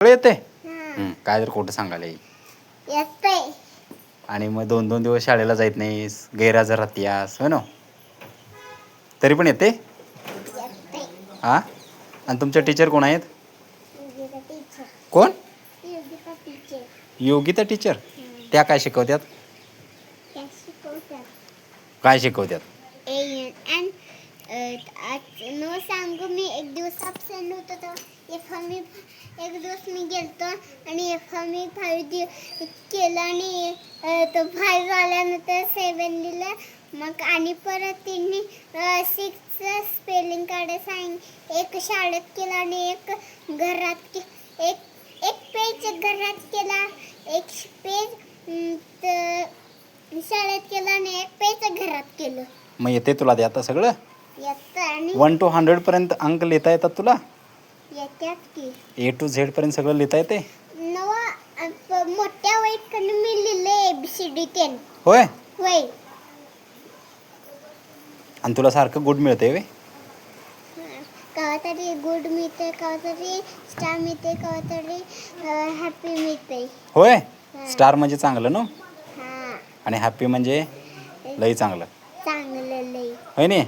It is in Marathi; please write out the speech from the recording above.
सगळं येते हा काय जर खोटं सांगायला येईल. येतंय. आणि मग 2-2 दिवस शाळेला जात नाहीस, गैरहजर राहतीयास हो ना. तरी पण येते येतंय. हां. आणि तुमच्या टीचर कोण आहेत? योगिता टीचर. कोण? योगिता टीचर. योगिता टीचर. त्या काय शिकवतात? त्या शिकवतात. काय शिकवतात? एन न सांगू मी एक दिवस absent होतो तर एक दिवस मी गेलतो आणि मी 5 केलं आणि तो 5 झाल्यानंतर 7 दिलं. मग आणि परत तिने 6 स्पेलिंग काढायला सांग. एक शाळेत केला आणि एक घरात एक पेज घरात केला, एक पेज शाळेत केलं आणि एक पेज घरात केलं. मग येते तुला ते आता सगळं? येतं. आणि 1 to 100 पर्यंत अंक लिहिता येतात तुला? येतात की. A to Z पर्यंत सगळं लिहिता येते? मोठ्या वाईटकडे मी लिहिले ABCD 10. होय. होय. आणि तुला सारखं गुड मिळते वे? केव्हा तरी गुड मिळते, केव्हा तरी स्टार मिळते, केव्हा तरी हॅपी मिळते. होय. स्टार म्हणजे चांगलं ना, हां. आणि हॅपी म्हणजे लई चांगलं चांगलं लई. होय नाही.